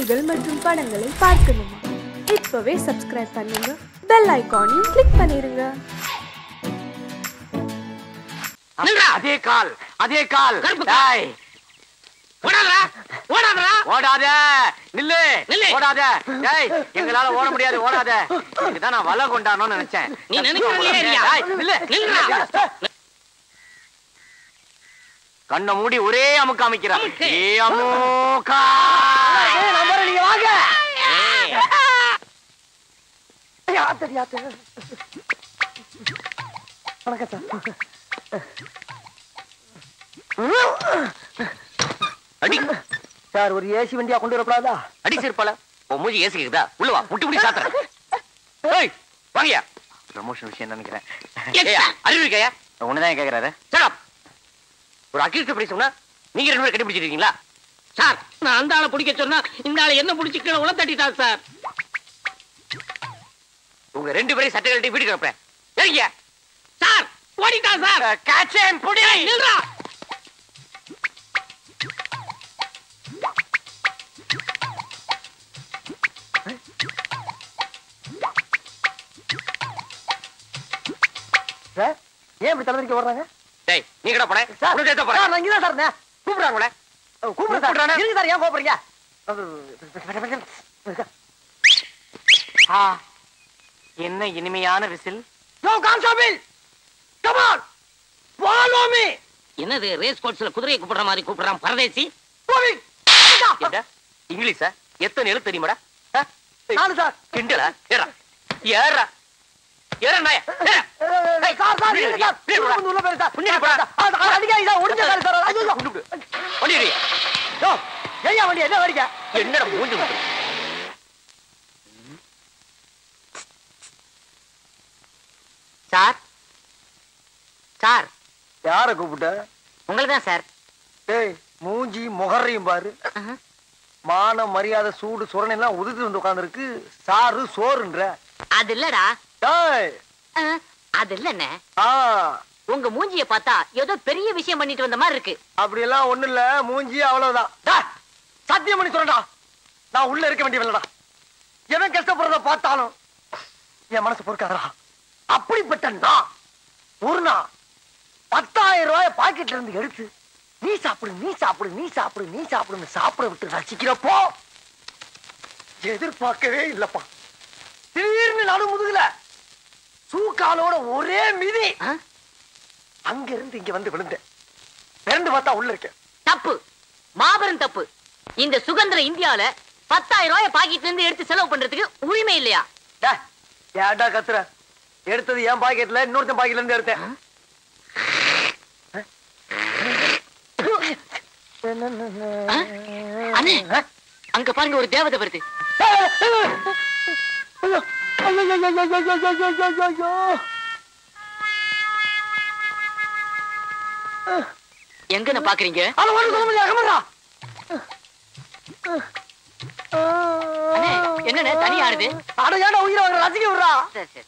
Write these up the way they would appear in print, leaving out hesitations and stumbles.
நிகழ்ச்சிகள் மற்றும் படங்களை பார்க்கணுமா? இப்பவே சப்ஸ்கிரைப் பண்ணுங்க, பெல் ஐகானையும் கிளிக் பண்ணிருங்க. அதே கால் ஓடாத நில்லு ஓடாத. எங்களால ஓட முடியாது, ஓடாத. இதுதான் நான் வலை கொண்டானோன்னு நினைச்சேன். நீ கண்ண மூடி ஒரே அமுக்க அமைக்கிறான். நீங்க வாங்க. வணக்கம் சார். அடி சார், ஒரு ஏசி வண்டியா கொண்டு வரப்படாதா? அடி சிறுப்பால உன் மூஞ்சி ஏசி கேக்குதா? உள்ள வா, முட்டி முடி சாத்துறேன். ஏய் வாங்கயா. ப்ரமோஷன் விஷயம் நினைக்கிறேன். அறிவு இருக்கையா? ஒண்ணுதான் கேக்குறாரு. சார், ஒரு அக்யூஸ்ட் பிரைஸ் சொன்னா நீங்க ரெண்டு பேரும் கட்டி பிடிச்சிருக்கீங்களா? சார், நான் அந்த ஆளை பிடிக்க சொன்னா இந்த ஆளை என்ன பிடிச்சி கீழே உள்ள தட்டிட்டார் சார். உங்க ரெண்டு பேரும் சட்டை கட்டி வீட்டுக்கு அனுப்புறேன். ஏங்க சார், ஓடிட்டா சார். கேட்சேன் புடி. நில்றா. சார், ஏன் இப்படி தலைவலிக்க வர்றாங்க? டேய், நீ கடை போறேன். உனக்கு ஏத்த போறேன். நான் இங்க தான் சார். கூப்பிடுறாங்களே. கூப்பிடுறானே. இருங்க சார், ஏன் கோபறீங்க? என்ன இனிமையான whistle. Yo constable, come on, follow me. என்னது ரேஸ் கோர்ஸ்ல குதிரையை கூப்பிடுற மாதிரி கூப்பிடுறான் பரதேசி? என்ன இங்கிலீஷா? எத்தனை எழுத்து தெரியுமாடா? நாலு சார். கிண்டலா? ஏறா ஏறா ஏறா நாயா. சார் சார் நீங்க சார் புண்ணு உள்ள போறா. புண்ணு போறா. அடிங்க இதா ஒடிஞ்ச கால் சார். ஐயோ புண்ணு. வண்டிடி. யோ ஏயா வண்டி என்ன வரிங்க? என்னடா மூஞ்சி விட்டு. Sir sir. யாரை கூப்பிட்ட? உங்களை தான் சார். ஏய், மூஞ்சி முகரையும் பாரு. மான மரியாதை சூடு சுரணை எல்லாம் உதிர்த்து வந்து உட்கார்ந்துருக்கு. சாரு சோறுன்ற. அது இல்லடா. டேய், அது இல்லண்ணே. ஆ, உங்க மூஞ்சிய பார்த்தா ஏதோ பெரிய விஷயம் பண்ணிட்டு வந்த மாதிரி இருக்கு. அப்படி எல்லாம் ஒண்ணு இல்ல, மூஞ்சி அவ்வளவுதான். டேய், சத்தியம் பண்ணி சொல்றேன்டா, நான் உள்ள இருக்க வேண்டியவன்டா. எவன் கஷ்டப்படுறத பார்த்தாலும் என் மனசு பொறுக்காதடா. அப்படிப்பட்ட நான் ஒரு நாள் 10,000 ரூபாய் பாக்கெட்ல இருந்து எடுத்து நீ சாப்பிடு நீ சாப்பிடு நீ சாப்பிடு நீ சாப்பிடுன்னு சாப்பிட விட்டு ரசிக்கிறப்போ எதிர்பார்க்கவே இல்லப்பா. திடீர்னு நடு முதுகுல சூக்காலோட ஒரே மிதி. அங்க இருந்து இங்க வந்து விழுந்தேன். பிறந்து பார்த்தா உள்ள இருக்கேன். தப்பு, மாபெரும் தப்பு. இந்த சுதந்திர இந்தியால 10,000 ரூபாய் பாக்கெட்ல இருந்து எடுத்து செலவு பண்றதுக்கு உரிமை இல்லையா? ஏன்டா கத்துற? எடுத்தது என் பாக்கெட்ல, இன்னொருத்தன் பாக்கெட்ல இருந்து எடுத்தேன். அண்ணே, அங்க பாருங்க, ஒரு தேவதை வருது. எங்கன்னு பாக்குறீங்க? என்ன தனியா ஆடுது? அட ஏன்டா உயிரை வாங்குற? ரசிக்க விடுறா. சரி சரி.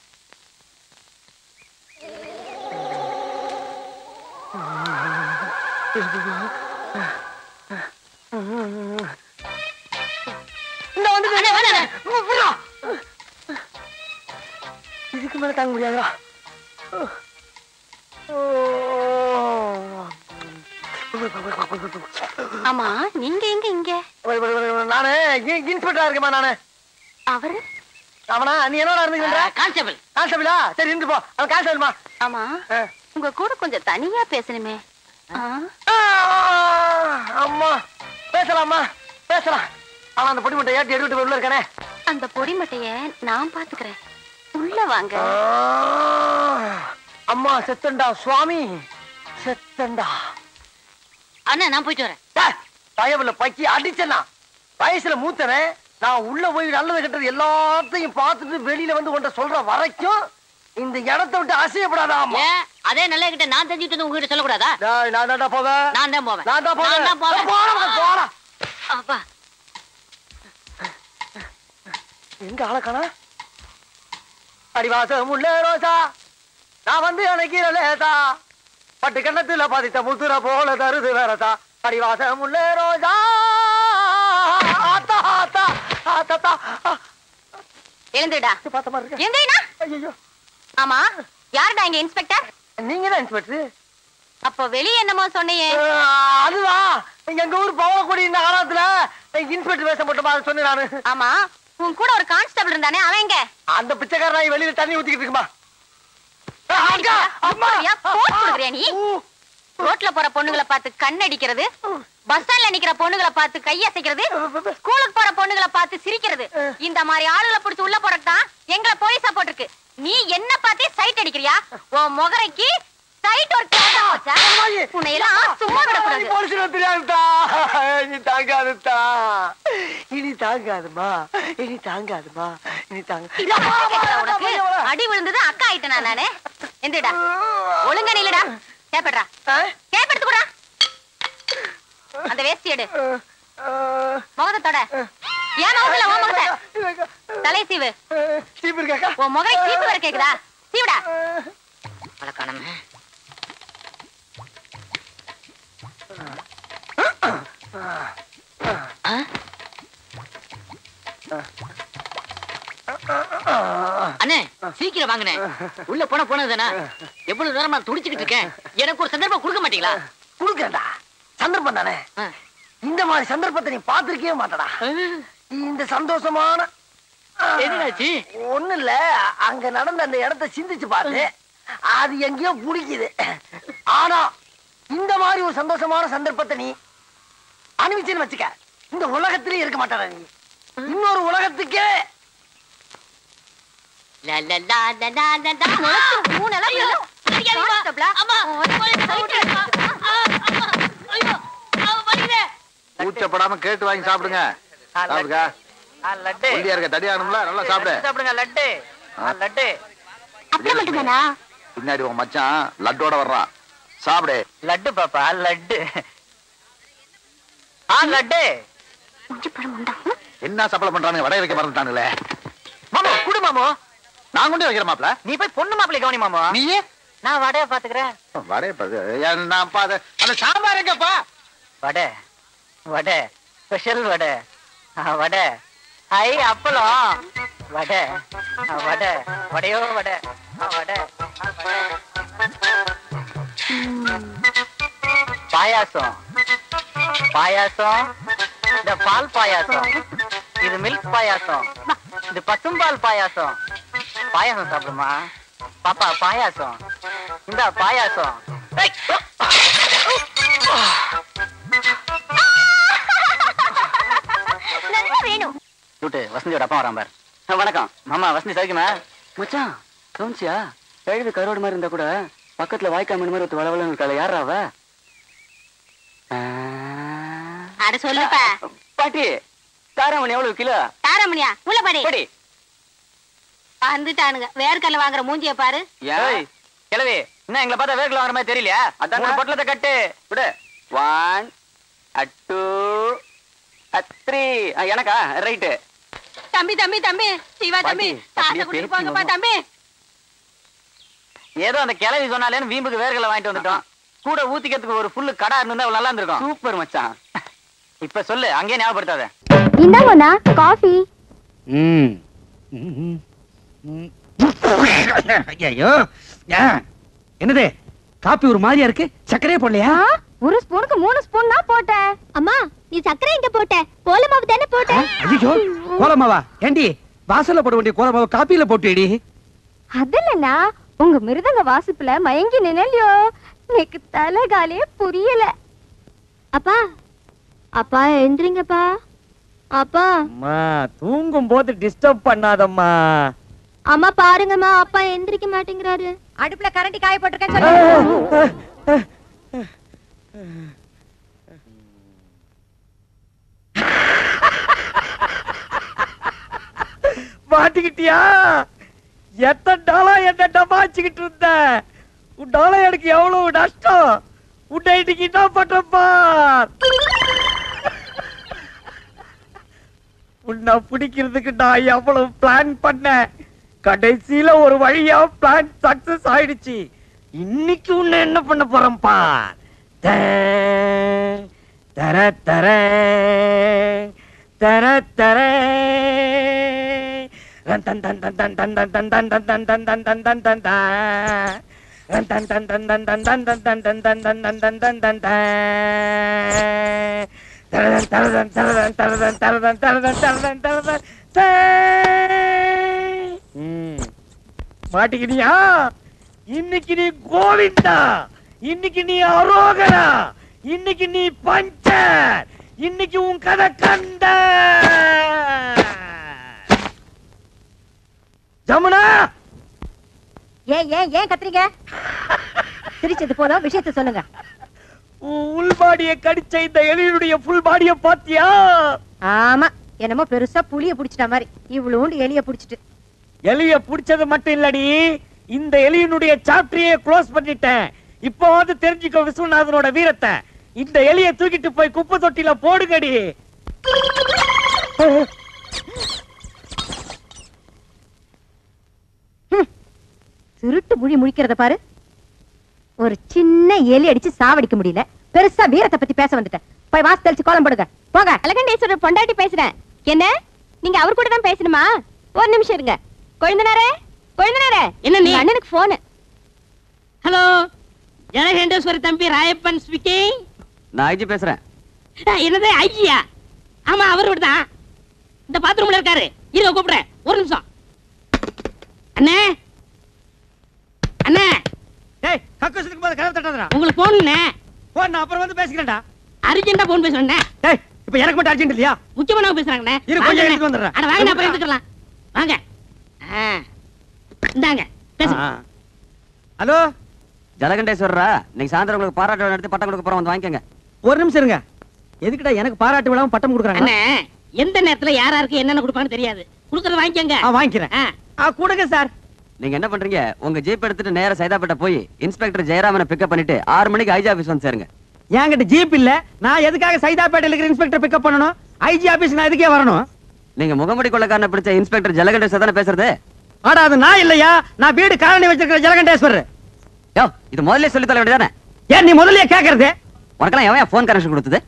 இதுக்கு மேல தாங்க முடியாதா? ஆமா, நீங்க எங்க இங்க? நானு இன்ஸ்பெக்டரா இருக்கேமா. நானு அவரு அவனா? நீ என்னோட இருந்துக்கிற? கான்ஸ்டபிள். கான்ஸ்டபிளா? சரி இருந்து போ. அவன் கான்ஸ்டபிள்மா. ஆமா, உங்க கூட கொஞ்சம் தனியா பேசணுமே. அம்மா பேசலாமா? பேசலாம். ஆனா அந்த பொடி மட்டை ஏற்றி எடுத்துட்டு உள்ள இருக்கானே. அந்த பொடி மட்டைய நான் பாத்துக்கிறேன். உள்ள வாங்க. அம்மா செத்தண்டா சுவாமி, செத்தண்டா. அண்ணா, நான் போயிட்டு வரேன். பயவுல பக்கி அடிச்சனா வயசுல மூத்தனே. நான் உள்ள போய் நல்லது கெட்டது எல்லாத்தையும் பார்த்துட்டு வெளியில வந்து உன்கிட்ட சொல்ற வரைக்கும் இந்த இடத்தை விட்டு அசையப்படாதா? அதே நல்ல கிட்ட நான் தெரிஞ்சுட்டு உங்ககிட்ட சொல்லக்கூடாதா? நான் தான் போவேன். நான் தான் போவேன். நான் தான் போவேன். போடா. அப்பா, எங்க ஆளக்கானா? அடிவாசம் உள்ள ரோசா, நான் வந்து அணைக்கிற லேசா, பட்டு கண்ணத்துல பதித்த முத்துற போல தருது வேறதா. அடிவாசம் உள்ள ரோசா, ஆத்தா ஆத்தா எழுந்துடா. பார்த்த மாதிரி இருக்கு. எந்திரிடா. ஐயோ, ஆமா, யாருடா இங்க இன்ஸ்பெக்டர்? நீங்க தான் இன்ஸ்பெக்டர். அப்போ வெளிய என்னமோ சொன்னியே? அதுவா, எங்க ஊர் பவளக்குடி இந்த காலத்துல இன்ஸ்பெக்டர் வேஷம் போட்டமா சொன்னேன் நானு. ஆமா, உன் கூட ஒரு கான்ஸ்டபிள் இருந்தானே, அவன் எங்க? அந்த பிச்சைக்காரன் வெளியில தண்ணி ஊத்திக்கிட்டு இருக்குமா? நீ ரோட்ல போற பொண்ணுங்களை பார்த்து கண்ணடிக்கிறது, பஸ் ஸ்டாண்ட்ல நிக்கிற பொண்ணுங்களை பார்த்து கையசைக்கிறது, ஸ்கூலுக்கு போற பொண்ணுங்களை பார்த்து சிரிக்கிறது, இந்த மாதிரி ஆளுகளை பிடிச்சு உள்ள போறதுதான் எங்களை போலீஸா போட்டிருக்கு. நீ என்ன பார்த்தே சைட் அடிக்கிறியா? உன் முகரைக்கு சைட் ஒரு கேட்டா வச்சா உன்னை எல்லாம் சும்மா விடக்கூடாது. போலீஸ் தெரியாதுதா, இனி தாங்காதுதா, இனி தாங்காதுமா, இனி தாங்காதுமா, இனி உனக்கு அடி விழுந்தது அக்கா ஆயிட்டேனா நானு? எந்திரடா, ஒழுங்கா நில்லுடா. கேப்படா, கேப்படுத்து கூட. அந்த வேஸ்டி எடு, முகத்தோட. ஏன் முகத்துல உன் முகத்தை தலை சீவு. சீப்பு இருக்கா? உன் முகை சீப்பு வர கேக்குதா? சீவுடா. வழக்கானமே அண்ணே, சீக்கிரம் வாங்கினே. உள்ள போனதுதானே. எவ்வளவு நேரமா துடிச்சுக்கிட்டு இருக்கேன். எனக்கு ஒரு சந்தர்ப்பம் கொடுக்க மாட்டீங்களா? கொடுக்கறா, சந்தர்ப்பம் தானே. இந்த மாதிரி சந்தர்ப்பத்தை நீ பாத்திருக்கவே மாட்டடா. இந்த சந்தோஷமான ஒண்ணு இல்ல, அங்க நடந்த அந்த இடத்தை சிந்திச்சு பார்த்து அது எங்கேயோ பிடிக்குது. ஆனா இந்த மாதிரி ஒரு சந்தோஷமான சந்தர்ப்பத்தை நீ அனுபவிச்சுன்னு வச்சுக்க, இந்த உலகத்திலே இருக்க மாட்டாடா. நீ இன்னொரு உலகத்துக்கே கூச்சப்படாம கேட்டு வாங்கி சாப்பிடுங்க. நல்லா சாப்பிடுங்க. லட்டு லட்டு பின்னாடி உன் மச்சான் லட்டோட வர்றான், சாப்பிடு. லட்டு பாப்பா, லட்டு. லட்டு என்ன சப்பளம் பண்றானுங்க? வடைய வைக்க மறந்துட்டானுங்களே. மாமோ குடு மாமோ. நான் கொண்டு வைக்கிற மாப்ள, நீ போய் பொண்ணு மாப்பிள்ளை கவனி மாமோ. நீயே நான் வடைய பாத்துக்கிறேன். வடைய அந்த சாம்பார் எங்கப்பா? வடை வடை ஸ்பெஷல் வடை. வடை ஐ அப்பளம். வடை வடை வடையோ வடை. வடை பாயாசம். பாயாசம், இந்த பால் பாயாசம், இது மில்க் பாயாசம், இது பசும்பால் பாயாசம். பாயாசம் சாப்பிடுமா பாப்பா? பாயாசம் இந்த பாயாசம். வேணும். வசந்தியோட அப்பா வரான் பார். வணக்கம் மாமா. வசந்தி சௌக்கியமா? மச்சான் கவுன்சியா? கழுவி கரோடு மாதிரி இருந்தா கூட பக்கத்துல வாய்க்கா மீன் மாதிரி ஒருத்தர் வளவலன்னு இருக்காள். யாரா அவ? அட சொல்லுப்பா. பாட்டி, தாராமணி எவ்வளவு கிலோ? தாராமணியா? உள்ள படி. படி. வந்துட்டானுங்க. வேர்க்கல்ல வாங்குற மூஞ்சிய பாரு. ஏய் கிழவி, என்ன எங்களை பார்த்தா வேர்க்கல்ல வாங்குற மாதிரி தெரியலையா? அதான் பொட்டலத்தை கட்டு விடு. 1 2 3. எனக்கா? ரைட்டு. தம்பி தம்பி தம்பி சிவா தம்பி, காசை கொடுத்து போங்கப்பா தம்பி. ஏதோ அந்த கிழவி சொன்னாலேன்னு வீம்புக்கு வேர்க்கல்ல வாங்கிட்டு வந்துட்டோம். கூட ஊத்திக்கிறதுக்கு ஒரு ஃபுல்லு கடை இருந்தா நல்லா இருந்திருக்கும். சூப்பர் மச்சான். இப்ப சொல்லு, அங்கேயே ஞாபகப்படுத்தாத. இந்தாங்கண்ணா காஃபி. ஐயோ, என்னது காப்பி ஒரு மாதிரியா இருக்கு? சக்கரையே போடலையா? ஒரு ஸ்பூனுக்கு 3 ஸ்பூன் தான் போட்டேன். அம்மா நீ சக்கரை எங்க போட்ட? கோலமாவு தானே போட்ட? ஐயோ, கோலமாவா? ஏண்டி வாசல்ல போட வேண்டிய கோலமாவு காப்பியில போட்டுடி? அதுலண்ணா உங்க மிருதங்க வாசிப்புல மயங்கி நினைலையோ, எனக்கு தலைகாலே புரியல. அப்பா அப்பா எந்திரிங்கப்பா. அப்பா அம்மா தூங்கும் போது டிஸ்டர்ப் பண்ணாதம்மா. அம்மா பாருங்கம்மா, அப்பா எந்திரிக்க மாட்டேங்கிறாரு. அடுப்புல கரண்டி காய போட்டிருக்கேன் சொல்லு. மாட்டிக்கிட்டியா? எத்தனை நாளா என்ன டமாச்சிக்கிட்டு இருந்த? உன்னால எனக்கு எவ்வளவு நஷ்டம். உன்னை இன்னைக்கு என்ன பண்றப்பா? உன்னை பிடிக்கிறதுக்கு நான் எவ்வளவு பிளான் பண்ணேன். கடைசியில ஒரு வழியா பிளான் சக்சஸ் ஆயிடுச்சு. இன்னைக்கு உன்னை என்ன பண்ண போறேன்பா? தர தர தர தர மாட்டிக்கினியா? இன்னைக்கு நீ கோவிந்தா, இன்னைக்கு நீ அரோகரா, இன்னைக்கு நீ பஞ்சர், இன்னைக்கு உன் கதை கண்ட. ஜமுனா, ஏன் கத்துறீங்க? சிரிச்சது போதும், விஷயத்தை சொல்லுங்க. உள் பாடிய கடிச்ச இந்த எலியுடைய ஃபுல் பாடிய பாத்தியா? ஆமா, என்னமோ பெருசா புளிய புடிச்சிட்ட மாதிரி இவ்வளவு எலிய புடிச்சிட்டு. எலிய புடிச்சது மட்டும் இல்லடி, இந்த எலியினுடைய சாப்டரையே க்ளோஸ் பண்ணிட்டேன். இப்போ வந்து தெரிஞ்சுக்கோ விஸ்வநாதனோட வீரத்தை. இந்த எலிய தூக்கிட்டு போய் குப்பை தொட்டில போடுங்கடி. திருட்டு மொழி முழிக்கிறத பாரு. ஒரு சின்ன எலி அடிச்சு சாவடிக்க முடியல, பெருசா வீரத்தை பத்தி பேச வந்துட்டேன். போய் வாசல் தெளிச்சு கோலம் போடுங்க போங்க. அழகண்டேஸ்வரர் பொண்டாட்டி பேசுறேன். என்ன நீங்க அவர் கூட தான் பேசணுமா? ஒரு நிமிஷம் இருங்க. கொழுந்தனாரே, கொழுந்தனாரே, என்ன நீ? அண்ணனுக்கு போன். ஹலோ, ஜனகண்டேஸ்வரி தம்பி ராயப்பன் ஸ்பீக்கிங். நான் ஐஜி பேசுறேன். என்னது ஐஜியா? ஆமா, அவர் தான் இந்த பாத்ரூம்ல இருக்காரு. இருங்க கூப்பிடுறேன், ஒரு நிமிஷம். அண்ணே, அண்ணே, டேய் கக்கசுக்கு போய் கதவு தட்டாதடா. உங்களுக்கு போன் போன் நான் அப்புறம் வந்து பேசிக்கிறேன்டா. அர்ஜென்ட்டா போன் பேசுறேன். டேய் இப்போ எனக்கு மட்டும் அர்ஜென்ட் இல்லையா? முக்கியமான பேசுறாங்கண்ணே. இரு, கொஞ்சம் எடுத்து வந்துடுறேன். அட வாங்க, நான் அப்புறம் எடுத்துக்கலாம். வாங்க. இந்தாங்க பேசுங்க. ஹலோ ஜலகண்டேஸ்வரரா, இன்னைக்கு சாயந்தரம் உங்களுக்கு பாராட்டு விழா நடத்தி பட்டம் கொடுக்க போறோம், வந்து வாங்கிக்கங்க. ஒரு நிமிஷம் இருங்க. எதுக்குடா எனக்கு பாராட்டு விழாவும் பட்டம் கொடுக்குறாங்க? அண்ணே, எந்த நேரத்துல யாராருக்கு என்னென்ன கொடுப்பான்னு தெரியாது. கொடுக்கறத வாங்கிக்கங்க. வாங்கிக்கிறேன். கொடுங்க சார். நீங்க என்ன பண்றீங்க? உங்க ஜீப் எடுத்துட்டு நேரா சைதாப்பேட்டை போய் இன்ஸ்பெக்டர் ஜெயராமனை பிக்கப் பண்ணிட்டு 6 மணிக்கு ஐஜி ஆபீஸ் வந்து சேருங்க. என்கிட்ட ஜீப் இல்ல, நான் எதுக்காக சைதாப்பேட்டையில இருக்கிற இன்ஸ்பெக்டர் பிக்கப் பண்ணணும்? ஐஜி ஆபீஸ் நான் எதுக்கே வரணும்? நீங்க முகமுடி கொள்ளக்காரனை பிடிச்ச இன்ஸ்பெக்டர் ஜலகண்டேஸ்வரர் தானே பேசுறது? ஆடா அது நான் இல்லையா, நான் வீடு காலனி வச்சிருக்கிற ஜலகண்டேஸ்வரர். யோ, இது முதல்ல சொல்லி தர வேண்டியதானே? ஏன் நீ முதல்லயே கேக்குறது? உனக்கெல்லாம் எவன் போன் கனெக்ஷன் கொடுத்தது?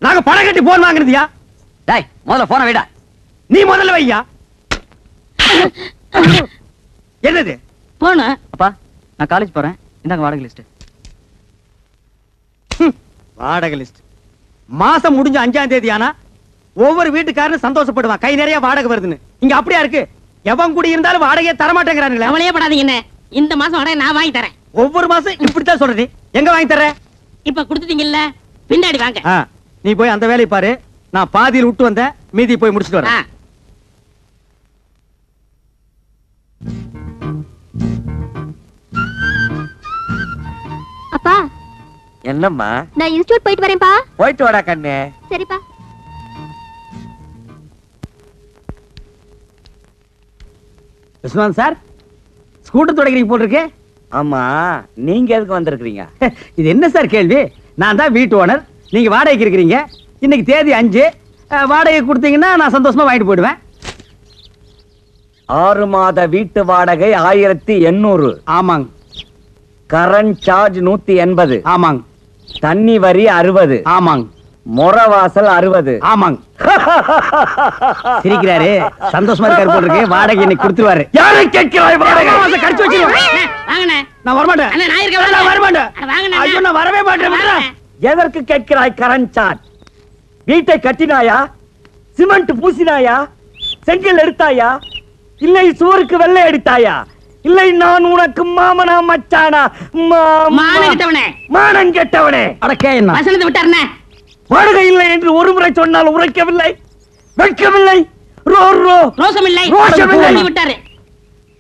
நாங்க பணம் கட்டி போன் வாங்குறதுயா? டேய், முதல்ல போனை வைடா. நீ முதல்ல வையா. என்னது போன? அப்பா, நான் காலேஜ் போறேன், இந்தாங்க வாடகை லிஸ்ட். வாடகை லிஸ்ட் மாசம் முடிஞ்ச 5ஆம் தேதி ஆனா ஒவ்வொரு வீட்டுக்காரனும் சந்தோஷப்படுவான், கை நிறைய வாடகை வருதுன்னு. இங்க அப்படியா இருக்கு? எவன் கூடி இருந்தாலும் வாடகையை தர மாட்டேங்கிறானுங்களே. அவளையே படாதீங்க. என்ன, இந்த மாசம் வாடகை நான் வாங்கி தரேன். ஒவ்வொரு மாசம் இப்படித்தான் சொல்றது. எங்க வாங்கி தர? இப்ப கொடுத்துட்டீங்கல்ல, பின்னாடி வாங்க. நீ போய் அந்த வேலையை பாரு, நான் பாதியில் விட்டு வந்தேன், மீதி போய் முடிச்சிட்டு வரேன். அப்பா, என்னம்மா? நான் இன்ஸ்டிடியூட் போயிட்டு வரேன்ப்பா. போயிட்டு வாடா கண்ணே. சரிப்பா. விஸ்வநாத் சார், ஸ்கூட்டர் தொடக்கிறீங்க போட்டிருக்கு. ஆமா, நீங்க எதுக்கு வந்திருக்கீங்க? இது என்ன சார் கேள்வி? நான் தான் வீட்டு ஓனர், நீங்க வாடகைக்கு இருக்கிறீங்க. இன்னைக்கு தேதி 5, வாடகை கொடுத்தீங்கன்னா நான் சந்தோஷமா வாங்கிட்டு போயிடுவேன். 6 மாத வீட்டு வாடகை 1800. ஆமாங்க. Current charge 180. ஆமாங்க. தண்ணி வரி 60. ஆமாங்க. முறவாசல் 60. ஆமாங்க. சிரிக்கிறாரு, சந்தோஷமா இருக்காரு போல இருக்கு. வாடகை இன்னைக்கு கொடுத்துருவாரு. யாரை கேட்கிறாய் வாடகை? கடிச்சு வச்சிருக்கேன். வாங்கண்ணே. நான் வரமாட்டேன். அண்ணா, நான் இருக்கேன். நான் வரமாட்டேன். வாங்கண்ணே. ஐயோ, நான் வரவே மாட்டேன். எதற்கு கேட்கிறாய் கரண்ட் சார்ஜ்? வீட்டை கட்டினாயா? சிமெண்ட் பூசினாயா? செங்கல் எடுத்தாயா? இல்லை சுவருக்கு வெள்ளை அடித்தாயா? இல்லை நான் உனக்கு மாமனா மச்சானா? மானம் கெட்டவனே. மானம் கெட்டவனே. அடக்கே என்ன வசனத்தை விட்டாருண்ணே. வாடகை இல்லை என்று ஒரு முறை சொன்னால் உரைக்கவில்லை, வெட்கவில்லை, ரோசமில்லை, ரோஷமில்லை. விட்டாரு.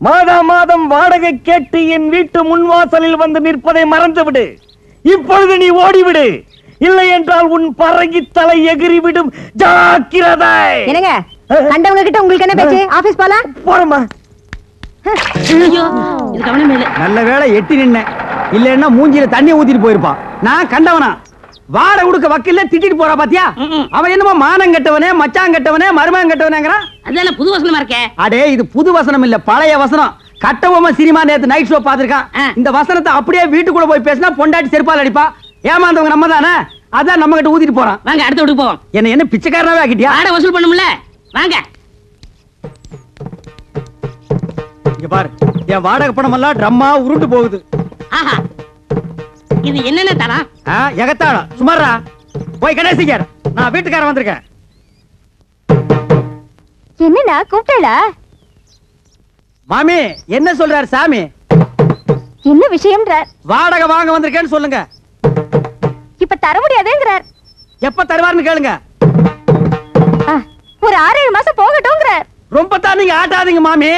மாதா மாதம் வாடகை கேட்டு என் வீட்டு முன்வாசலில் வந்து நிற்பதை மறந்துவிடு. இப்பொழுது நீ ஓடிவிடு, இல்லை என்றால் உன் பறங்கி தலை எகிரிவிடும். ஜாக்கிரதை. என்னங்க, கண்டவங்க கிட்ட உங்களுக்கு என்ன பேச்சு? ஆபீஸ் போலாம். போறமா. ஐயோ, இது கவனம் இல்ல. நல்ல வேளை எட்டி நின்ன, இல்லன்னா மூஞ்சில தண்ணி ஊத்திட்டு போயிருப்பான். நான் கண்டவனா? வாடகை கொடுக்க வக்கீல்ல திட்டிட்டு போறா பாத்தியா? அவன் என்னமோ மானம் கெட்டவனே, மச்சான் கெட்டவனே, மருமகன் கெட்டவனேங்கறான். அதெல்லாம் புது வசனமா இருக்கே. அடே, இது புது வசனம் இல்ல, பழைய வசனம். கட்டபொம்மை சினிமா நேத்து நைட் ஷோ பாத்துருக்கான். இந்த வசனத்தை அப்படியே வீட்டுக்குள்ள போய் பேசினா பொண்டாட்டி செருப்பால் அடிப்பா. ஏமாந்தவங்க நம்ம தானே, அதான் நம்ம கிட்ட ஊத்திட்டு போறான். வாங்க, அடுத்த வீட்டுக்கு போவோம். என்ன பிச்சைக்காரனாவே ஆக்கிட்டியா? வாடகை வசூல் பண்ணும்ல, வாங்க. இங்க பாரு, என் வாடகை பணம் எல்லாம் ட்ரம்மா உருண்டு போகுது. ஆஹா, இது என்னென்ன தரம்? எகத்தாளம் சுமாரா. போய் கணேசிக்கார், நான் வீட்டுக்காரன் வந்திருக்கேன். என்னண்ணா கூப்பிட்டா? மாமி என்ன சொல்றாரு சாமி? என்ன விஷயம்ன்றார்? வாடகை வாங்க வந்திருக்கேன்னு சொல்லுங்க. இப்ப தர முடியாதுங்கிறார். எப்ப தருவாருன்னு கேளுங்க. ஒரு 6-7 மாசம் போகட்டும்ங்கிறார். ரொம்ப தான் நீங்க ஆட்டாதீங்க மாமி.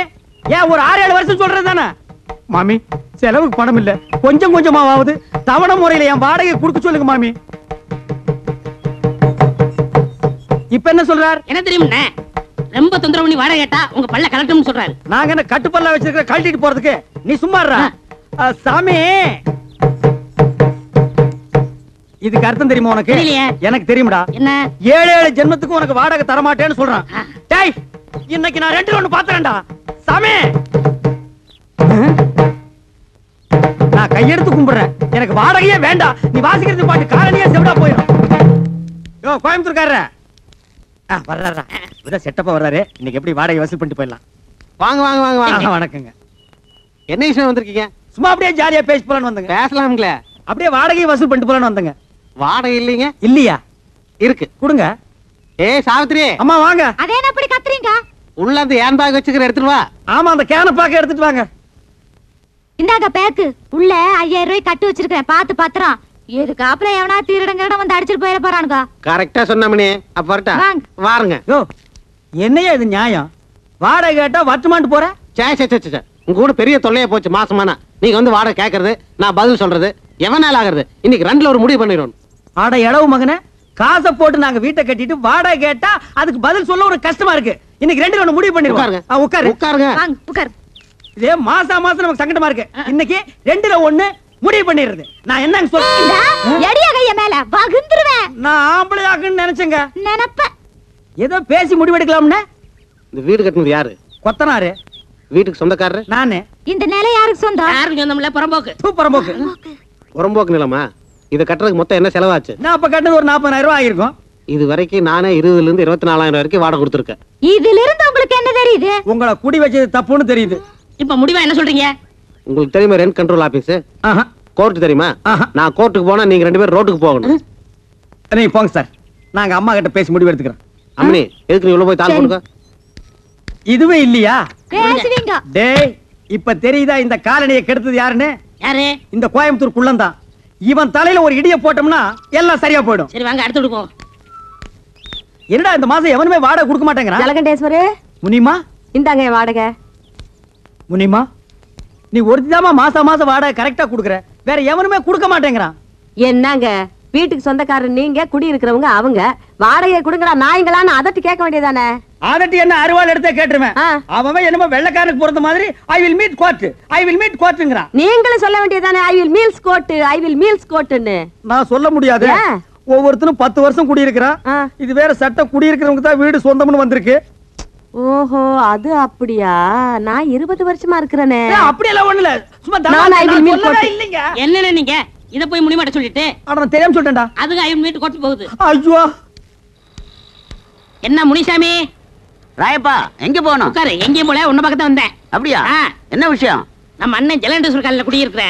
ஏன் ஒரு 6-7 வருஷம் சொல்றது தானே மாமி? செலவுக்கு பணம் இல்ல, கொஞ்சம் கொஞ்சமாவது தவணை முறையில என் வாடகை கொடுக்க சொல்லுங்க மாமி. இப்ப என்ன சொல்றார்? என்ன தெரியுமா, ரொம்ப தொந்தரவு பண்ணி வாடகை கேட்டா உங்க பல்ல கலட்டும்னு சொல்றாரு. நாங்க என்ன கட்டுப்பல்ல வச்சிருக்க கழட்டிட்டு போறதுக்கு? நீ சும்மா இருடா. சாமி, இதுக்கு அர்த்தம் தெரியுமா உனக்கு? தெரியலையே. எனக்கு தெரியும்டா. என்ன? 7 ஜென்மத்துக்கு உனக்கு வாடகை தர மாட்டேன்னு சொல்றான். டேய், இன்னைக்கு நான் 2 ஒண்ணு பாத்துறேன்டா சாமி. நான் கையெடுத்து கும்பிடுறேன், எனக்கு வாடகையே வேண்டாம். நீ வாசிக்கிறது பாட்டு காலனியே செவிடா போயிடும். யோ கோயம்புத்தூர்காரரே, வர்றாரா? இதான் செட்டப்பா வர்றாரு. இன்னைக்கு எப்படி வாடகை வசூல் பண்ணிட்டு போயிடலாம். வாங்க வாங்க வாங்க வாங்க. வணக்கங்க. என்ன விஷயம் வந்திருக்கீங்க? சும்மா அப்படியே ஜாலியா பேசி போலான்னு வந்தங்க. பேசலாம்ங்களே. அப்படியே வாடகை வசூல் பண்ணிட்டு போலான்னு வந்தங்க. வாடகை இல்லைங்க? இல்லையா? இருக்கு, கொடுங்க. ஏய் சாவித்ரி, அம்மா வாங்க. அதே என்ன அப்படி கத்துறீங்க? உள்ள அந்த ஏன் பேக் வச்சுக்கிற எடுத்துட்டு வா. ஆமா, அந்த கேன பாக்க எடுத்துட்டு வாங்க. இந்தாங்க பேக்கு. உள்ள 5000 ரூபாய் கட்டு வச்சிருக்கேன், பாத்து பத்திரம். எதுக்கு அப்புறம் எவனா திருடங்க வந்து அடிச்சிட்டு போயிட போறானுங்க. கரெக்டா சொன்னமனே. அப்ப வரட்டா? வாங்க. வாருங்க. யோ, என்னையா இது நியாயம்? வாடகை கேட்டா வட்டுமான்ட்டு போற? சே உங்க கூட பெரிய தொல்லையா போச்சு மாசமானா. நீங்க வந்து வாடகை கேட்கறது, நான் பதில் சொல்றது, எவனால ஆகுறது? இன்னைக்கு 2ல ஒரு முடிவு பண்ணிடுவோம். ஆட இளவு மகனே, காசை போட்டு நாங்க வீட்டை கட்டிட்டு வாடகை கேட்டா அதுக்கு பதில் சொல்ல ஒரு கஷ்டமா இருக்கு. இன்னைக்கு 2ல ஒண்ணு முடிவு பண்ணிடுவோம். உட்காரு உட்காருங்க. வாங்க உட்காரு. இதே மாசம் நமக்கு சங்கடமா இருக்கு. இன்னைக்கு 2ல ஒண்ணு முடிவு பண்ணிடுறது. நான் என்னங்க சொல்றேன்? எடியா கைய மேல வகுந்துருவேன். நான் ஆம்பளை ஆக்குன்னு நினைச்சேங்க. நினைப்ப ஏதோ பேசி முடிவெடுக்கலாம்னு. இந்த வீடு கட்டினது யாரு? கொத்தனாரு. வீட்டுக்கு சொந்தக்காரரு நானு. இந்த நிலை யாருக்கு சொந்தம்? யாருக்கு சொந்தம் இல்ல, புறம்போக்கு. புறம்போக்கு. புறம்போக்கு நிலமா? இதை கட்டுறதுக்கு மொத்தம் என்ன செலவாச்சு? நான் அப்ப கட்டினது ஒரு 40,000 ரூபாய் ஆயிருக்கும். இது வரைக்கும் நானே 20,000 இருந்து 24,000 வரைக்கும் வாடகை கொடுத்துருக்கேன். இதுல இருந்து உங்களுக்கு என்ன தெரியுது? உங்களை குடி வச்சது தப்புன்னு தெரியுது. இப்ப முடிவா என்ன சொல்றீங்க? உங்களுக்கு தெரியுமா ரெண்ட் கண்ட்ரோல் ஆபீஸ்? கோர்ட் தெரியுமா? நான் கோர்ட்டுக்கு போனா நீங்க 2 பேரும் ரோட்டுக்கு போகணும். நீங்க போங்க சார், நாங்க அம்மா கிட்ட பேசி முடிவு எடுத்துக்கிறோம். அம்மனி, எதுக்கு நீ உள்ள போய் தாள் கொடுக்க? இதுவே இல்லையா? பேசுவீங்க. டேய், இப்ப தெரியுதா இந்த காலனியை கெடுத்தது யாருன்னு? யாரு? இந்த கோயம்புத்தூர் குள்ளந்தான். இவன் தலையில ஒரு இடிய போட்டோம்னா எல்லாம் சரியா போயிடும். சரி வாங்க அடுத்து விடுவோம். என்னடா இந்த மாசம் எவனுமே வாடகை கொடுக்க மாட்டேங்கிறான்? ஜலகண்டேஸ்வரே, முனிமா இந்தாங்க வாடகை. முனிமா, நீ ஒருத்திதாமா மாசம் வாடகை கரெக்டா குடுக்குற, வேற எவனுமே கொடுக்க மாட்டேங்கிறான். என்னங்க வீட்டுக்கு சொந்தக்காரர் நீங்க, குடி இருக்கிறவங்க அவங்க. வாடகை கொடுங்கடா நாய்ங்களான்னு அதட்டி கேட்க வேண்டியதானே? அதட்டி என்ன அருவாள் எடுத்தே கேட்டுருவேன். அவன் என்னமோ வெள்ளக்காரனுக்கு பிறந்த மாதிரி ஐ வில் மீட் கோர்ட்டுங்கிறான். நீங்களும் சொல்ல வேண்டியதானே ஐ வில் மீல்ஸ் கோர்ட்னு. நான் சொல்ல முடியாது. ஒவ்வொருத்தரும் 10 வருஷம் குடியிருக்கிறான். இது வேற சட்டம், குடியிருக்கிறவங்க தான் வீடு சொந்தம்னு வந்திருக்கு. ஓஹோ, அது அப்படியா? நான் 20 வருஷமா இருக்கிறேனே. அப்படி எல்லாம் ஒண்ணு இல்ல, சும்மா இல்லைங்க. என்னன்னு நீங்க இத போய் முடிமாட்ட சொல்லிட்டு? நான் தெரியாம சொல்லிட்டேன்டா. அதுக்கு ஐ வில் மீட் கோர்ட் போகுது. ஐயோ, என்ன முனிசாமி? ராயப்பா, எங்க போகணும்? உட்காரு. எங்கேயும் போல, உன்ன பக்கத்துல வந்தேன். அப்படியா? என்ன விஷயம்? நம்ம அண்ணன் ஜலண்டேஸ்வர் காலையில குடியிருக்கிற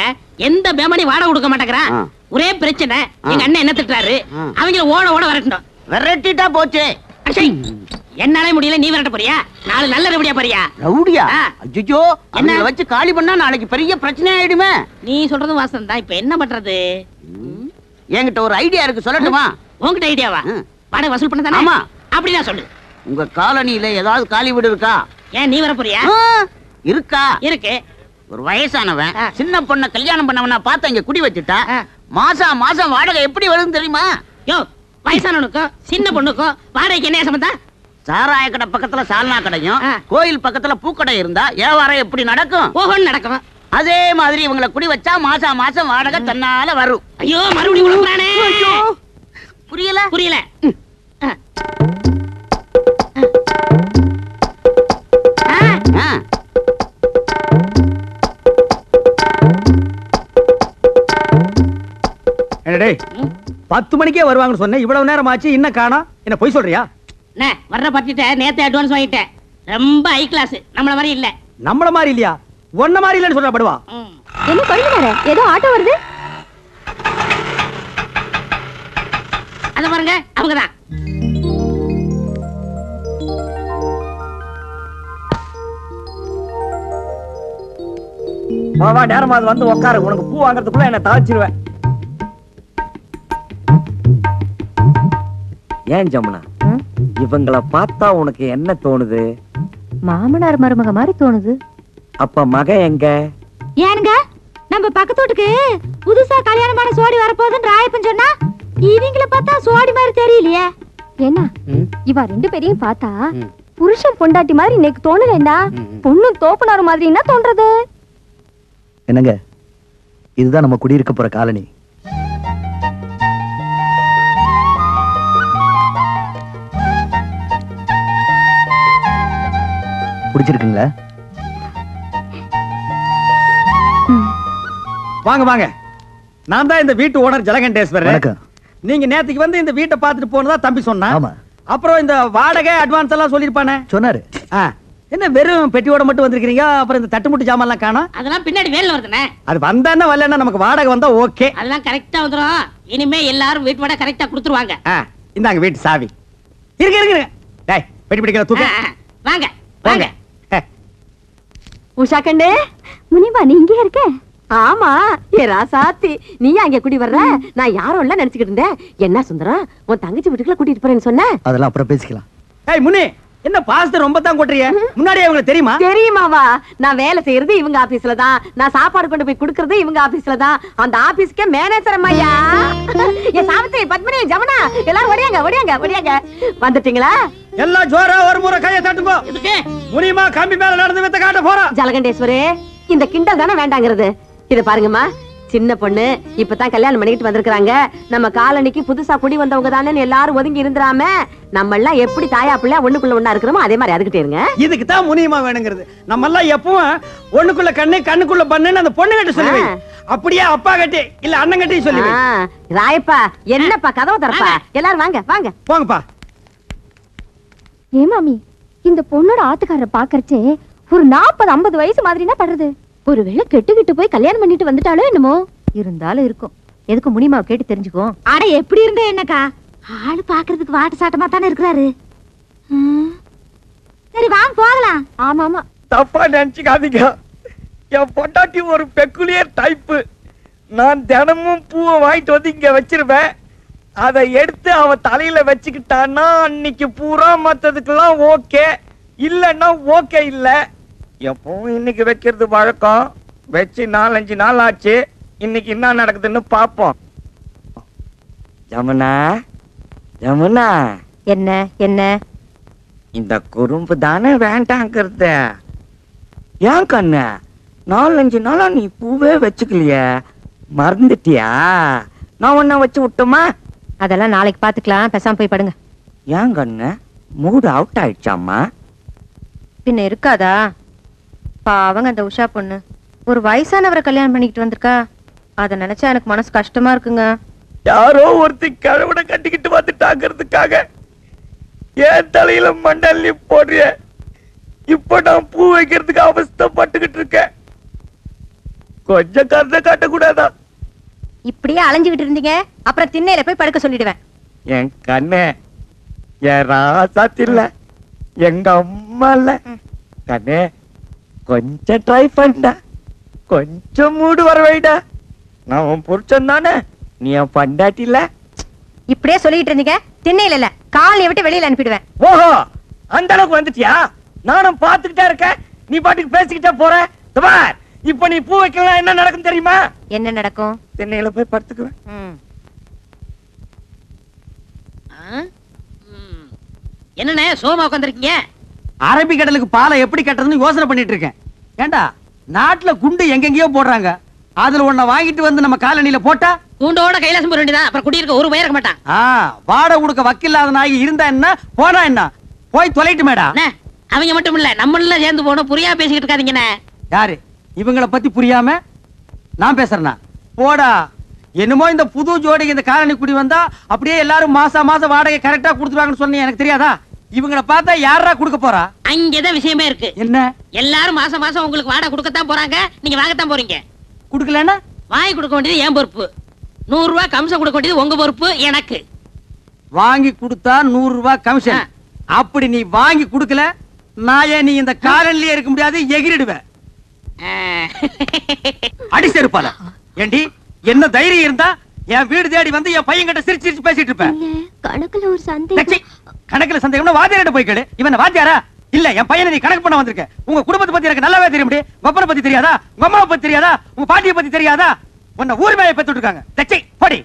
எந்த பேமணி வாடகை கொடுக்க மாட்டேங்கிறான். ஒரே பிரச்சனை. எங்க அண்ணன் என்ன திட்டுறாரு, அவங்க ஓட வரட்டும். விரட்டிட்டா போச்சு. என்னாலே முடியல, நீ விரட்ட போறியா? 4 நல்ல ரவுடியா போறியா? ரவுடியா? ஐயோ, என்ன வச்சு காலி பண்ணா நாளைக்கு பெரிய பிரச்சனை ஆயிடுமே. நீ சொல்றதும் வாசம் தான். இப்ப என்ன பண்றது? என்கிட்ட ஒரு ஐடியா இருக்கு, சொல்லட்டுமா? உங்ககிட்ட ஐடியாவா? வாடகை வசூல் பண்ண தானே? ஆமா. அப்படின்னா சொல்லு. உங்க காலனியில ஏதாவது காலி வீடு இருக்கா? ஏன் நீ வர போறியா? இருக்கா? இருக்கு. ஒரு வயசானவன் சின்ன பொண்ண கல்யாணம் பண்ணவனா பார்த்து இங்க குடி வச்சுட்டா மாசம் வாடகை எப்படி வருதுன்னு தெரியுமா? யோ, வயசானவனுக்கும் சின்ன பொண்ணுக்கும் வாடகைக்கு என்ன சம்பந்தம்? சாராய கடை பக்கத்துல சால்னா கடையும் கோயில் பக்கத்துல பூக்கடை இருந்தா வியாபாரம் எப்படி நடக்கும்? ஓஹோன்னு நடக்கும். அதே மாதிரி இவங்களை குடி வச்சா மாசம் வாடகை தன்னால வரும். ஐயோ, மறுபடியும் குழப்பறானே. புரியல. என்னடே 10 மணிக்கே வருவாங்கன்னு சொன்னேன், இவ்வளவு நேரம் ஆச்சு, இன்னும் காணோம். என்ன பொய் சொல்றியா? வர்ற பத்திட்ட நேத்து அட்வான்ஸ் வாங்கிட்டேன். ரொம்ப ஹை கிளாஸ், நம்மள மாதிரி இல்ல. நம்மள மாதிரி இல்லையா? ஒன்ன மாதிரி இல்லன்னு சொல்ற படுவா. என்ன கொழுந்தனாரே, ஏதோ ஆட்டோ வருது. அத பாருங்க, அவங்கதான். வா நேரமா அது வந்து உட்காரு. உனக்கு பூ வாங்குறதுக்குள்ள என்ன தாச்சிருவேன். ஏன் ஜமுனா, இவங்களை பார்த்தா உனக்கு என்ன தோணுது? மாமனார் மருமக மாதிரி தோணுது. அப்ப மக எங்க? ஏனுங்க, நம்ம பக்கத்து வீட்டுக்கு புதுசா கல்யாணமான சோடி வரப்போகுதுன்னு ராயப்பன் சொன்னா, இவங்கள பார்த்தா சோடி மாதிரி தெரியலையே. என்ன இவ ரெண்டு பேரையும் பார்த்தா புருஷன் பொண்டாட்டி மாதிரி இன்னைக்கு தோணலண்டா, பொண்ணும் தோப்புனார் மாதிரி என்ன தோன்றது? என்னங்க, இதுதான் நம்ம குடியிருக்க போற காலனி. பிடிச்சிருக்குங்களா? வாங்க வாங்க, நான் தான் இந்த வீட்டு ஓனர் ஜலகண்டேஸ்வரர். வணக்கம். நீங்க நேத்துக்கு வந்து இந்த வீட்டை பார்த்துட்டு போனதா தம்பி சொன்னா. ஆமா. அப்புறம் இந்த வாடகை அட்வான்ஸ் எல்லாம் சொல்லிருப்பானே. சொன்னாரு. என்ன வெறும் பெட்டியோட மட்டும் வந்திருக்கீங்க? அப்புறம் இந்த தட்டுமுட்டு ஜாமான் எல்லாம் காணோம். அதெல்லாம் பின்னாடி வேலை வருதுனே. அது வந்தானே வரலன்னா நமக்கு வாடகை வந்தா ஓகே. அதெல்லாம் கரெக்டா வந்துரும். இனிமே எல்லாரும் வீட்டு வாடகை கரெக்டா கொடுத்துருவாங்க. இந்தாங்க வீட்டு சாவி. இருங்க இருங்க. டேய், பெட்டி பிடிக்கிற தூக்கு. வாங்க வாங்க. உஷா கண்ணே, முனிமா நீ இங்கே இருக்க? ஆமா, ஏ ராசாத்தி, நீ அங்க குடி வர்ற? நான் யாரும் இல்ல நினைச்சுக்கிட்டு இருந்தேன். என்ன சுந்தரம், உன் தங்கச்சி வீட்டுக்குள்ள கூட்டிட்டு போறேன்னு சொன்ன? அதெல்லாம் அப்புறம் பேசிக்கலாம். ஏய் முனி, என்ன பாஸ்தர் ரொம்ப தான் கொட்றிய? முன்னாடியே உங்களுக்கு தெரியுமா? தெரியுமாவா? நான் வேலை செய்யறது இவங்க ஆபீஸ்ல தான், நான் சாப்பாடு கொண்டு போய் குடுக்கறது இவங்க ஆபீஸ்ல தான். அந்த ஆபீஸ்க்கே மேனேஜர் அம்மையா. ஏ சாவித்ரி, பத்மினி, ஜமுனா, எல்லாரும் ஓடியாங்க ஓடியாங்க ஓடியாங்க. வந்துட்டீங்களா? எல்லாம் ஜோரா ஒரு முறை கையை தட்டுங்க. இதுக்கு முனிமா கம்பி மேல நடந்து வித்த காட்ட போறோம். ஜலகண்டேஸ்வரே, இந்த கிண்டல் தானே வேண்டாங்கிறது. இத பாருங்கம்மா, சின்ன பொண்ணு இப்பதான் கல்யாணம் பண்ணிட்டு வந்திருக்காங்க. நம்ம காலனிக்கு புதுசா குடி வந்தவங்க தானே எல்லாரும் ஒதுங்கி இருந்துராம, நம்ம எல்லாம் எப்படி தாயா பிள்ளை ஒண்ணுக்குள்ள ஒண்ணா இருக்கிறோமோ அதே மாதிரி அதுக்கிட்டே இருங்க. இதுக்கு தான் முனியமா வேணுங்கிறது. நம்ம எல்லாம் எப்பவும் ஒண்ணுக்குள்ள கண்ணு கண்ணுக்குள்ள பண்ணுன்னு அந்த பொண்ணு கிட்ட சொல்லி வை. அப்படியே அப்பா கட்டி இல்ல அண்ணன் கட்டி சொல்லி வை. ராயப்பா, என்னப்பா கதவை திறப்பா? எல்லாரும் வாங்க வாங்க போங்கப்பா. ஏ மாமி, இந்த பொண்ணோட ஆத்துக்காரரை பாக்கறச்சே ஒரு 40-50 வயசு மாதிரினா படுறது. ஒருவேளை கெட்டுக்கிட்டு போய் கல்யாணம் பண்ணிட்டு வந்துட்டாலோ என்னமோ. இருந்தாலும் இருக்கும். எதுக்கு முனிமாவை கேட்டு தெரிஞ்சுக்கோ. அட எப்படி இருந்தே என்னக்கா, ஆளு பாக்குறதுக்கு வாட்டு சாட்டமா தானே இருக்கிறாரு. சரி வாங்க போகலாம். ஆமா ஆமா, தப்பா நினைச்சுக்காதீங்க. என் பொண்டாட்டி ஒரு பெக்குலியர் டைப்பு. நான் தினமும் பூவை வாங்கிட்டு வந்து இங்க வச்சிருவேன். அதை எடுத்து அவ தலையில வச்சுக்கிட்டான்னா அன்னைக்கு பூரா மத்ததுக்கெல்லாம் ஓகே, இல்லன்னா ஓகே இல்ல. எப்பவும் இன்னைக்கு வைக்கிறது வழக்கம். வச்சு 4-5 நாள் ஆச்சு. இன்னைக்கு என்ன நடக்குதுன்னு பாப்போம். ஜமுனா, ஜமுனா, என்ன என்ன இந்த குறும்பு தானே வேண்டாங்கிறது. ஏன் கண்ணு 4-5 நாளா நீ பூவே வச்சுக்கலையே, மறந்துட்டியா? நான் ஒன்ன வச்சு விட்டோமா? அதெல்லாம் நாளைக்கு பாத்துக்கலாம், பேசாம போய் படுங்க. ஏன் கண்ணு மூடு அவுட் ஆயிடுச்சாமா? பின்ன இருக்காதா? பாவங்க அந்த உஷா பொண்ணு ஒரு வயசானவரை கல்யாணம் பண்ணிக்கிட்டு வந்திருக்கா. அத நினைச்சா எனக்கு மனசு கஷ்டமா இருக்குங்க. யாரோ ஒருத்தி கழுவனை கட்டிக்கிட்டு வந்துட்டாங்கிறதுக்காக ஏன் தலையில மண்டல்லி போடுறிய? இப்ப நான் பூ வைக்கிறதுக்கு அவஸ்தைப்பட்டுக்கிட்டு இருக்கேன். கொஞ்சம் கருத்தை காட்டக்கூடாதா? இப்படியே அலைஞ்சுகிட்டு இருந்தீங்க, அப்புறம் திண்ணையில போய் படுக்க சொல்லிடுவேன். என் கண்ணே, என் ராசாத்தி இல்ல, எங்க அம்மா இல்ல கண்ணே, கொஞ்சம் ட்ரை பண்ணா, கொஞ்சம் மூடு வர வைடா. நான் உன் புருஷன் தானே, நீ என் பண்டாட்டி இல்ல. இப்படியே சொல்லிட்டு இருந்தீங்க, திண்ணையில இல்ல காலையை விட்டு வெளியில அனுப்பிடுவேன். ஓஹோ, அந்த அளவுக்கு வந்துட்டியா? நானும் பாத்துக்கிட்டே இருக்கேன், நீ பாட்டுக்கு பேசிக்கிட்டே போற. இப்ப நீ பூ வைக்கலாம், என்ன நடக்கும் தெரியுமா? என்ன நடக்கும்? திண்ணையில போய் படுத்துக்குவேன். என்னண்ணே சோமா உட்காந்துருக்கீங்க? அரபிக்கடலுக்கு பாலை எப்படி கட்டுறதுன்னு யோசனை பண்ணிட்டு இருக்கேன். ஏண்டா, நாட்டுல குண்டு எங்கெங்கயோ போடுறாங்க. அதுல ஒன்ன வாங்கிட்டு வந்து நம்ம காலனியில போட்டா கூண்டோட கைலாசம் போக வேண்டியதான். அப்புறம் குடியிருக்க ஒரு பயிர் இருக்க மாட்டான். வாடகை கொடுக்க வக்கில்லாத நாய் இருந்தா என்ன, போனா என்ன, போய் தொலைட்டு மேடா. அவங்க மட்டும் இல்ல, நம்ம எல்லாம் சேர்ந்து போனோம். புரியா பேசிக்கிட்டு இருக்காதீங்கண்ணே. யாரு இவங்கள பத்தி புரியாம நான் பேசுறேனா? போடா. என்னமோ இந்த புது ஜோடிக்கு இந்த காலனி குடி வந்தா அப்படியே எல்லாரும் மாசம் மாசம் வாடகை கரெக்டா கொடுத்துருவாங்கன்னு சொன்னீங்க, எனக்கு தெரியாதா? இவங்கள பார்த்தா யாரா கொடுக்க போறா? அங்கதான் விஷயமே இருக்கு. என்ன? எல்லாரும் மாசம் மாசம் உங்களுக்கு வாடகை கொடுக்கத்தான் போறாங்க, நீங்க வாங்கத்தான் போறீங்க. குடுக்கலன்னா வாங்கி கொடுக்க வேண்டியது என் பொறுப்பு. 100 ரூபாய் கமிஷன் கொடுக்க வேண்டியது உங்க பொறுப்பு. எனக்கு வாங்கி கொடுத்தா 100 ரூபாய் கமிஷன். அப்படி நீ வாங்கி கொடுக்கல, நான் நீ இந்த காலனிலே இருக்க முடியாது, எகிரிடுவேன். அடி செருப்பால. ஏண்டி என்ன தைரியம் இருந்தா என் வீடு தேடி வந்து என் பையன் கிட்ட சிரிச்சு சிரிச்சு பேசிட்டு இருப்பேன். கணக்குல ஒரு சந்தேகம். கணக்குல சந்தேகம்னா வாத்தியார்ட்ட போய் கேளு. இவன் வாத்தியாரா? இல்ல, என் பையனை நீ கணக்கு பண்ண வந்திருக்க. உங்க குடும்பத்தை பத்தி எனக்கு நல்லாவே தெரியும். உங்க பத்தி தெரியாதா? உங்க அம்மாவை பத்தி தெரியாதா? உங்க பாட்டியை பத்தி தெரியாதா? உன்னை ஊர் மேய பெத்து இருக்காங்க. தச்சை படி.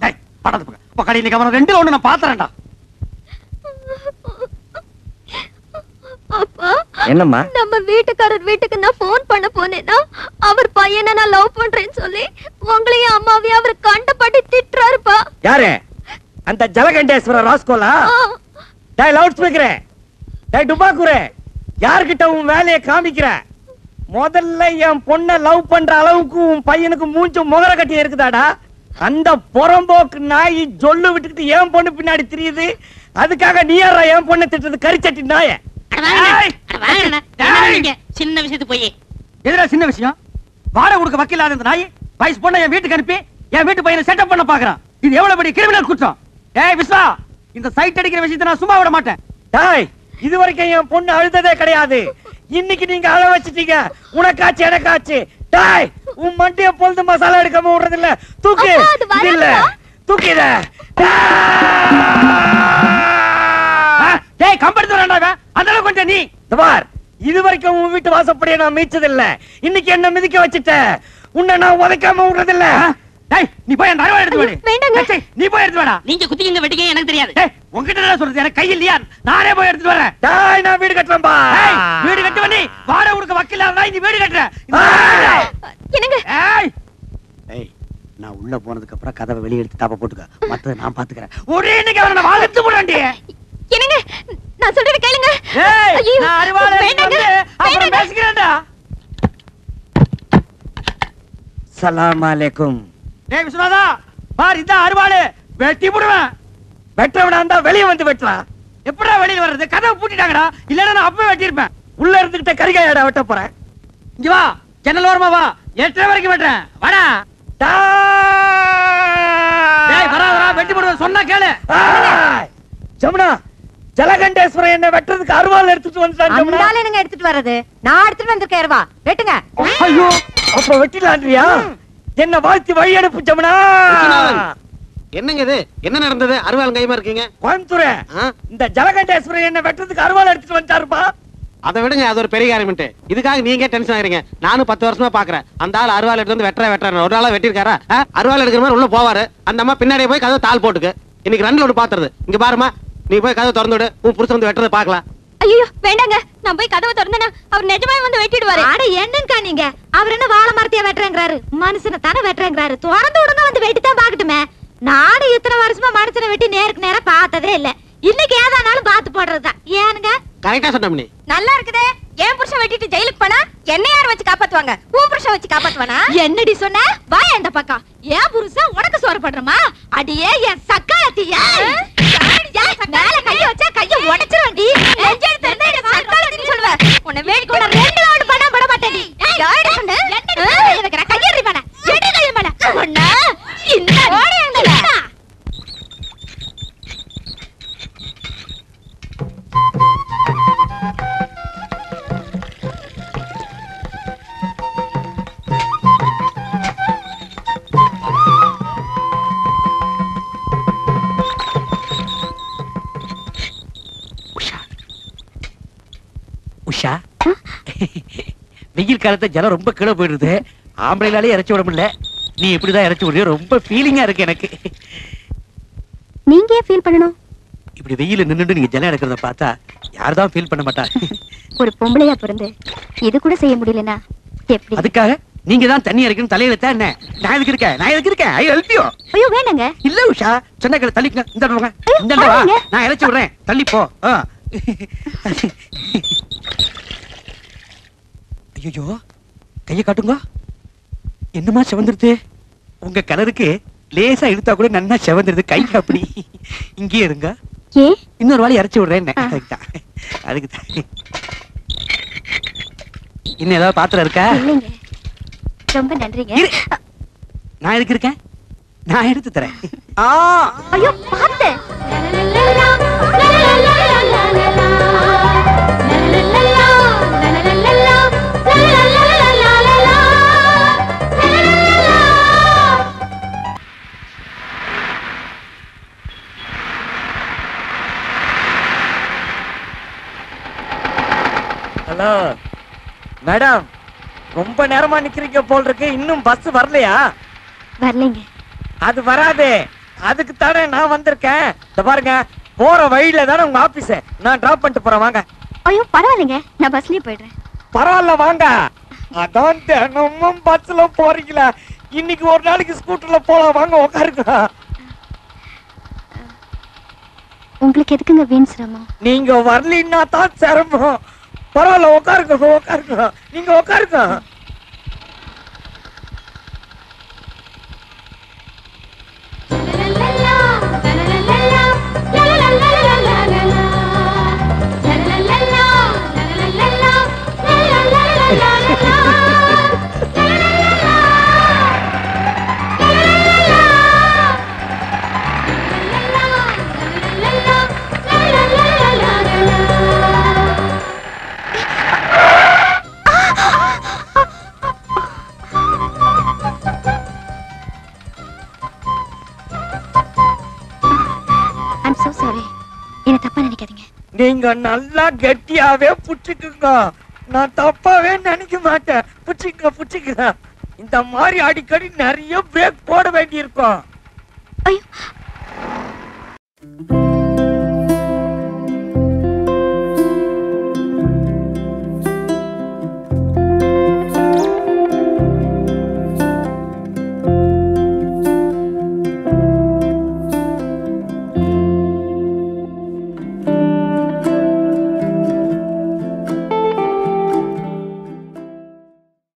டேய் படத்து பக்கம். இப்ப கடையில கவனம் 2ல 1 நான் பாத்துறேன்டா. அப்பா என்னம்மா? நம்ம வீட்டுக்காரர் வீட்டுக்கு நான் போன் பண்ண போனேன்னா அவர் பையனை நான் லவ் பண்றேன்னு சொல்லி உங்களையும் அம்மாவையும் அவர் கண்டபடி திட்டுறாருப்பா. யாரு? அந்த ஜலகண்டேஸ்வர ராஸ்கோலா? டேய் லவுட் ஸ்பீக்கரே, டேய் டுபாக்குரே, யார்கிட்ட உன் வேலையை காமிக்கிற? முதல்ல என் பொண்ணை லவ் பண்ற அளவுக்கு உன் பையனுக்கு மூஞ்சு முகர கட்டி இருக்குதாடா? அந்த பொறம்போக்கு நாய் ஜொல்லு விட்டுக்கிட்டு என் பொண்ணு பின்னாடி தெரியுது. அதுக்காக நீ யாரா என் பொண்ணை திட்டுறது? கரிச்சட்டி நாய. சின்ன விஷயத்துக்கு போய் எதுடா சின்ன விஷயம்? வாடகை கொடுக்க வக்கீலாத இந்த நாய் வயசு பொண்ணை என் வீட்டுக்கு அனுப்பி என் வீட்டு பையனை செட்டப் பண்ண பாக்குறான். இது எவ்வளவு பெரிய கிரிமினல் குற்றம். ஏய் விஸ்வா, இந்த சைட் அடிக்கிற விஷயத்தை நான் சும்மா விட மாட்டேன். டேய், இது வரைக்கும் என் பொண்ணு அழுததே கிடையாது. இன்னைக்கு நீங்க அழ வச்சிட்டீங்க. உனக்காச்சு எனக்காச்சு. டேய், உன் மண்டிய பொழுது மசாலா எடுக்காம விடுறது இல்ல. தூக்கு. இல்ல தூக்கிட. டேய் கம்பெடுத்து வரேன்டா. அந்த அளவுக்கு கொஞ்சம் நீ பார், இது வரைக்கும் உன் வீட்டு வாசப்படியை நான் மீச்சது இல்ல. இன்னைக்கு என்ன மிதிக்க வச்சிட்ட. உன்னை நான் உதைக்காம விடுறது இல்ல. டேய் நீ போய் அந்த அருவாள் எடுத்து வாடி. நீ போய் எடுத்து வாடா. நீங்க குத்திங்க வெட்டிங்க எனக்கு தெரியாது. டேய் உன்கிட்ட என்ன சொல்றது? எனக்கு கை இல்லையா? நானே போய் எடுத்து வரேன். டேய் நான் வீடு கட்டறேன் பா. டேய் வீடு கட்டுவ நீ. வாடகை கொடுக்க வக்கீலாத நீ வீடு கட்டற. என்னங்க? ஏய் ஏய், நான் உள்ள போனதுக்கு அப்புறம் கதவை வெளிய எடுத்து தாப்ப போட்டுக்க. மத்தத நான் பாத்துக்கறேன். ஒரே இன்னைக்கு அவனை நான் வாங்கத்து போறேன்டி. என்னங்க? நான் சொல்றத கேளுங்க. ஏய் நான் அருவாள் எடுத்து அப்புறம் பேசிக்கிறேன்டா. சலாம் அலைக்கும். டேய் விஸ்வநாதா, பார் இந்த அருவாள் வெட்டி போடுவேன். வெட்டவனா இருந்தா வெளிய வந்து வெட்டலாம். எப்படா வெளிய வர்றது? கதவை பூட்டிட்டாங்கடா. இல்லன்னா நான் அப்பவே வெட்டி இருப்பேன். உள்ள இருந்துகிட்ட கரிகாயடா வெட்ட போறேன். இங்க வா, ஜன்னல் ஓரமா வா. 8 வரைக்கும் வெட்டறேன். வாடா. டேய் வராதடா, வெட்டி போடுவேன் சொன்னா கேளு. ஜமுனா, ஜலகண்டேஸ்வரன் என்ன வெட்டறதுக்கு அருவாள் எடுத்துட்டு வந்துட்டான். ஜமுனா, அந்தால என்னங்க எடுத்துட்டு வரது? நான் எடுத்துட்டு வந்திருக்கேன் அருவா. வெட்டுங்க. ஐயோ, அப்ப வெட்டிலான்றியா? என்ன வாழ்த்தி வழி அனுப்பு ஜமுனா. என்னங்க இது? என்ன நடந்தது? அருவாள் கைமா இருக்கீங்க. கோயம்புத்தூரே, இந்த ஜலகண்டேஸ்வரன் என்ன வெட்டறதுக்கு அருவாள் எடுத்துட்டு வந்துட்டாருப்பா. அதை விடுங்க, அது ஒரு பெரிய காரியம்ட்டு. இதுக்காக நீங்க டென்ஷன் ஆகிறீங்க. நானும் 10 வருஷமா பாக்குறேன். அந்த ஆள் அருவாள் எடுத்து வந்து வெட்டுறேன் ஒரு நாளா வெட்டிருக்காரா? அருவாள் எடுக்கிற மாதிரி உள்ள போவாரு. அந்த அம்மா பின்னாடியே போய் கதவை தாள் போட்டுக்கு. இன்னைக்கு 2ல 1 பாத்துறது. இங்க பாருமா, நீ போய் கதவை திறந்து விடு. உன் புருஷன் வந்து வெட்டுறதை பாக்கலாம். ஐயோ வேண்டாங்க, நான் போய் கதவை திறந்தேனா அவர் நிஜமாவே வந்து வெட்டிடுவாரு. அட என்னங்கா நீங்க? அவர் என்ன வாழை மரத்தையா வெட்டுறேங்கறாரு? மனுஷனை தானே வெட்டுறேங்கறாரு. திறந்து விடுங்க, வந்து வெட்டித்தான் பாக்கட்டுமே. நானும் இத்தனை வருஷமா மனுஷனை வெட்டி நேருக்கு நேரா பார்த்ததே இல்ல. இன்னைக்கு ஏதானாலும் பார்த்து போடுறதுதான். ஏனுங்க? கரெக்டா சொன்னோம். நீ நல்லா இருக்குதே. என் புருஷன் வெட்டிட்டு ஜெயிலுக்கு போனா என்ன யார் வச்சு காப்பாத்துவாங்க? உன் புருஷன் வச்சு காப்பாத்துவானா? என்னடி சொன்ன? வா அந்த பக்கம். என் புருஷன் உனக்கு சோறு பண்றமா? அடியே என் சக்காலத்தியா. மேல கைய வச்சா கைய உடைச்சிருவேன்டி. நெஞ்செடுத்து இருந்தா என்ன சக்காலத்தின்னு சொல்லுவ. உன்னை வேடிக்கை கூட 2 ரவுண்ட் பண்ணா பட மாட்டேடி. யாரடி சொன்ன? எனக்கு நான் கையறி பண்ண. எடி கைய பண்ண. அண்ணா இந்த ஓடி அங்கல. உஷா, வெயில் காலத்துல ஜலம் ரொம்ப கீழே போயிடுது. ஆம்பளைனாலே இறச்சி விட முடியல. நீ எப்படிதான் இறச்சி விடுறியோ? ரொம்ப ஃபீலிங்கா இருக்கு எனக்கு. நீங்க ஏன் ஃபீல் பண்ணணும்? இப்படி வெயில நின்னுட்டு நீங்க ஜலம் எடுக்கிறத பார்த்தா யார்தான் ஃபீல் பண்ண மாட்டா? ஒரு பொம்பளையா பிறந்து இது கூட செய்ய முடியலனா எப்படி? அதுக்காக நீங்க தான் தண்ணி இறக்கணும் தலையில தான். என்ன நான் எதுக்கு இருக்கேன்? I help you. ஐயோ வேணாங்க. இல்ல உஷா, சொன்ன கேளு. தள்ளிங்க. இந்த போங்க. இந்த வா, நான் இறச்சி விடுறேன். தள்ளி போ. ஐயோ, கைய காட்டுங்க. என்னமா செவந்துருது? உங்க கலருக்கு லேசா இழுத்தா கூட நன்னா செவந்துருது. கை அப்படி இங்கே இருங்க. ஏ இன்னொரு வாழை இறச்சி விடுறேன். அதுக்கு தான். இன்னும் ஏதாவது பாத்திரம் இருக்கா? இல்லைங்க, ரொம்ப நன்றிங்க. நான் எதுக்கு இருக்கேன்? நான் எடுத்து தரேன். ஐயோ பார்த்து. ஹலோ மேடம், ரொம்ப நேரமா நிக்கிறீங்க போல் இருக்கு. இன்னும் பஸ் வரலையா? வரலைங்க. அது வராதே, அதுக்கு தானே நான் வந்திருக்கேன். இந்த பாருங்க, போற வழியில தானே உங்க ஆபீஸ். நான் டிராப் பண்ணிட்டு போறேன், வாங்க. ஐயோ பரவாயில்லைங்க, நான் பஸ்லயே போயிடுறேன். பரவாயில்ல வாங்க. அதான் தினமும் பஸ்ல போறீங்களா, இன்னைக்கு ஒரு நாளைக்கு ஸ்கூட்டர்ல போலாம், வாங்க உட்காருங்க. உங்களுக்கு எதுக்குங்க வீண் சிரமம்? நீங்க வரலன்னா தான் சிரமம். பரவாயில்ல உட்காருங்க, உட்காருங்க, நீங்க உட்காருங்க. நீங்க நல்லா கெட்டியாவே புடிச்சுக்குங்க, நான் தப்பாவே நினைக்க மாட்டேன். புடிச்சுக்க புடிச்சுக்க. இந்த மாதிரி அடிக்கடி நிறைய பிரேக் போட வேண்டி இருக்கும்.